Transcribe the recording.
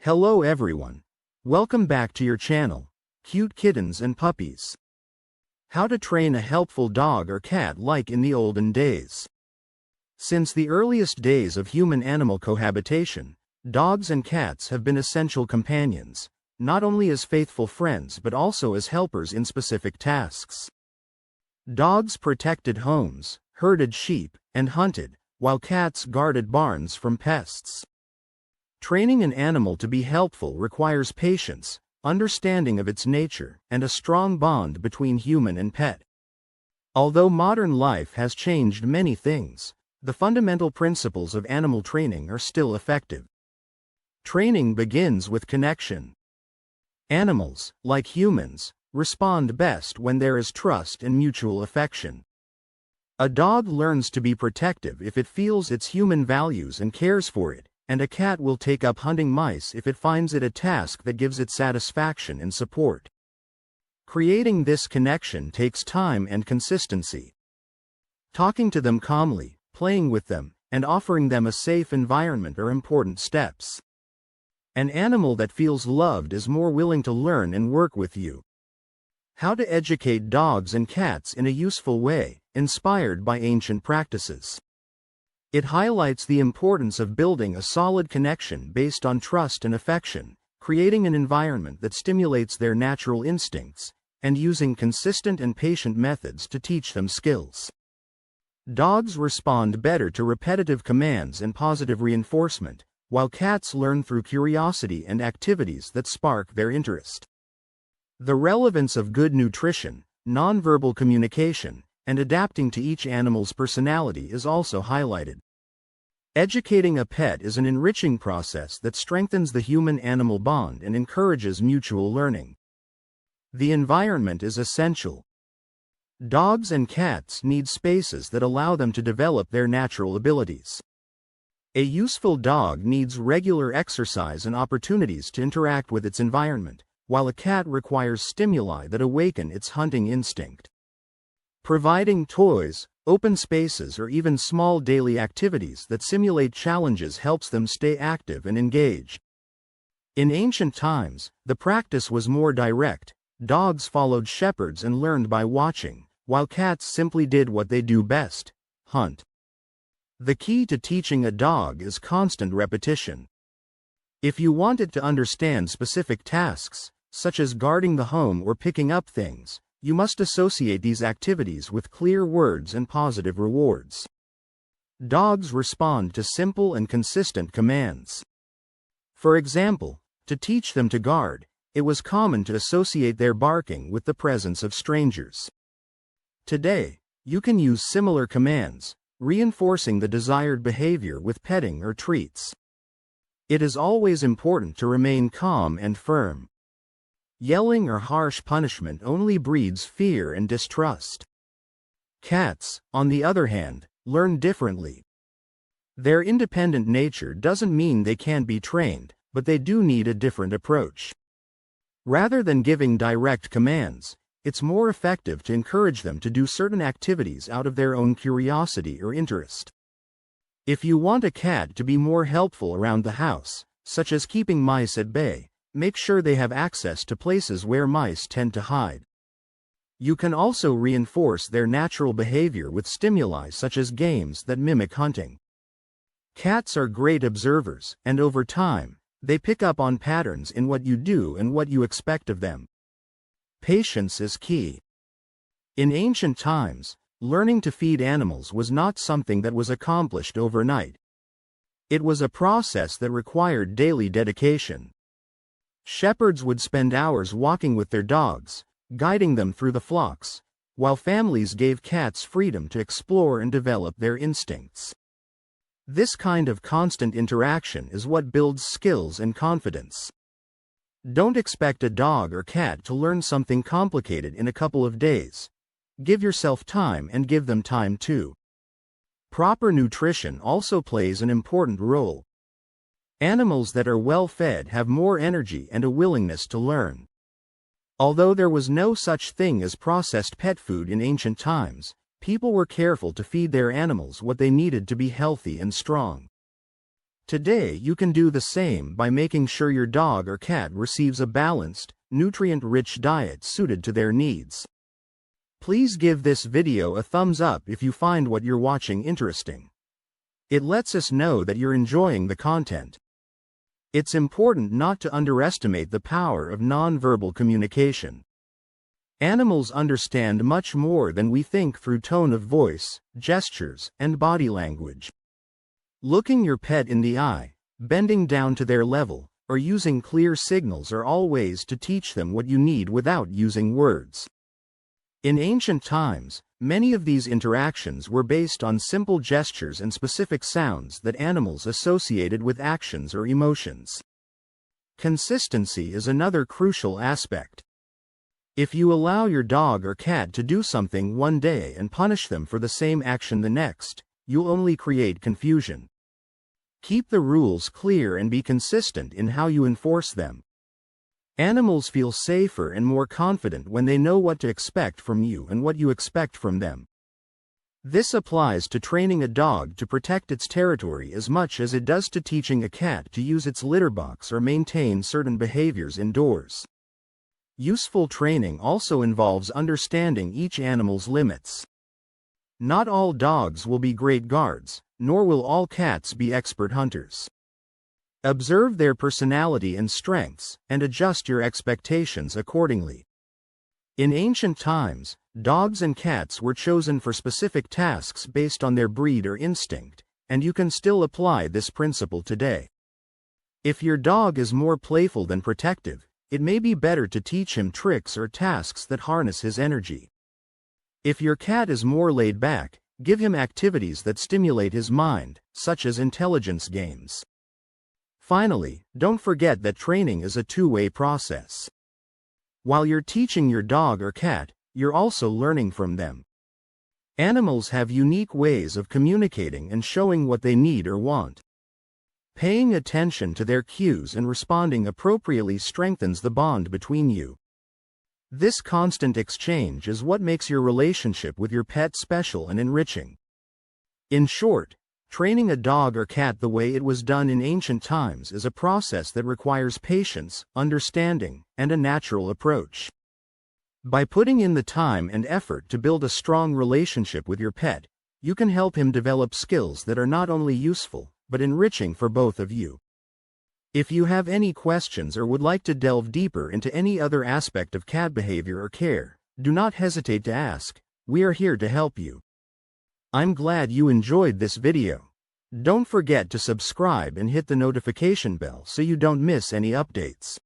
Hello everyone. Welcome back to your channel, Cute Kittens and Puppies. How to train a helpful dog or cat like in the olden days. Since the earliest days of human-animal cohabitation, dogs and cats have been essential companions, not only as faithful friends but also as helpers in specific tasks. Dogs protected homes, herded sheep, and hunted, while cats guarded barns from pests. Training an animal to be helpful requires patience, understanding of its nature, and a strong bond between human and pet. Although modern life has changed many things, the fundamental principles of animal training are still effective. Training begins with connection. Animals, like humans, respond best when there is trust and mutual affection. A dog learns to be protective if it feels its human values and cares for it, and a cat will take up hunting mice if it finds it a task that gives it satisfaction and support. Creating this connection takes time and consistency. Talking to them calmly, playing with them, and offering them a safe environment are important steps. An animal that feels loved is more willing to learn and work with you. How to educate dogs and cats in a useful way, inspired by ancient practices. It highlights the importance of building a solid connection based on trust and affection, creating an environment that stimulates their natural instincts, and using consistent and patient methods to teach them skills. Dogs respond better to repetitive commands and positive reinforcement, while cats learn through curiosity and activities that spark their interest. The relevance of good nutrition, nonverbal communication, and adapting to each animal's personality is also highlighted. Educating a pet is an enriching process that strengthens the human-animal bond and encourages mutual learning. The environment is essential. Dogs and cats need spaces that allow them to develop their natural abilities. A useful dog needs regular exercise and opportunities to interact with its environment, while a cat requires stimuli that awaken its hunting instinct. Providing toys, open spaces, or even small daily activities that simulate challenges helps them stay active and engaged. In ancient times, the practice was more direct. Dogs followed shepherds and learned by watching, while cats simply did what they do best: hunt. The key to teaching a dog is constant repetition. If you want it to understand specific tasks, such as guarding the home or picking up things, you must associate these activities with clear words and positive rewards. Dogs respond to simple and consistent commands. For example, to teach them to guard, it was common to associate their barking with the presence of strangers. Today, you can use similar commands, reinforcing the desired behavior with petting or treats. It is always important to remain calm and firm. Yelling or harsh punishment only breeds fear and distrust. Cats, on the other hand, learn differently. Their independent nature doesn't mean they can't be trained, but they do need a different approach. Rather than giving direct commands, it's more effective to encourage them to do certain activities out of their own curiosity or interest. If you want a cat to be more helpful around the house, such as keeping mice at bay, make sure they have access to places where mice tend to hide. You can also reinforce their natural behavior with stimuli such as games that mimic hunting. Cats are great observers, and over time, they pick up on patterns in what you do and what you expect of them. Patience is key. In ancient times, learning to feed animals was not something that was accomplished overnight. It was a process that required daily dedication. Shepherds would spend hours walking with their dogs, guiding them through the flocks, while families gave cats freedom to explore and develop their instincts. This kind of constant interaction is what builds skills and confidence. Don't expect a dog or cat to learn something complicated in a couple of days. Give yourself time and give them time too. Proper nutrition also plays an important role. Animals that are well fed have more energy and a willingness to learn. Although there was no such thing as processed pet food in ancient times, people were careful to feed their animals what they needed to be healthy and strong. Today you can do the same by making sure your dog or cat receives a balanced, nutrient-rich diet suited to their needs. Please give this video a thumbs up if you find what you're watching interesting. It lets us know that you're enjoying the content. It's important not to underestimate the power of nonverbal communication. Animals understand much more than we think through tone of voice, gestures, and body language. Looking your pet in the eye, bending down to their level, or using clear signals are all ways to teach them what you need without using words. In ancient times, many of these interactions were based on simple gestures and specific sounds that animals associated with actions or emotions. Consistency is another crucial aspect. If you allow your dog or cat to do something one day and punish them for the same action the next, you'll only create confusion. Keep the rules clear and be consistent in how you enforce them. Animals feel safer and more confident when they know what to expect from you and what you expect from them. This applies to training a dog to protect its territory as much as it does to teaching a cat to use its litter box or maintain certain behaviors indoors. Useful training also involves understanding each animal's limits. Not all dogs will be great guards, nor will all cats be expert hunters. Observe their personality and strengths, and adjust your expectations accordingly. In ancient times, dogs and cats were chosen for specific tasks based on their breed or instinct, and you can still apply this principle today. If your dog is more playful than protective, it may be better to teach him tricks or tasks that harness his energy. If your cat is more laid back, give him activities that stimulate his mind, such as intelligence games. Finally, don't forget that training is a two-way process. While you're teaching your dog or cat, you're also learning from them. Animals have unique ways of communicating and showing what they need or want. Paying attention to their cues and responding appropriately strengthens the bond between you. This constant exchange is what makes your relationship with your pet special and enriching. In short, training a dog or cat the way it was done in ancient times is a process that requires patience, understanding, and a natural approach. By putting in the time and effort to build a strong relationship with your pet, you can help him develop skills that are not only useful, but enriching for both of you. If you have any questions or would like to delve deeper into any other aspect of cat behavior or care, do not hesitate to ask. We are here to help you. I'm glad you enjoyed this video. Don't forget to subscribe and hit the notification bell so you don't miss any updates.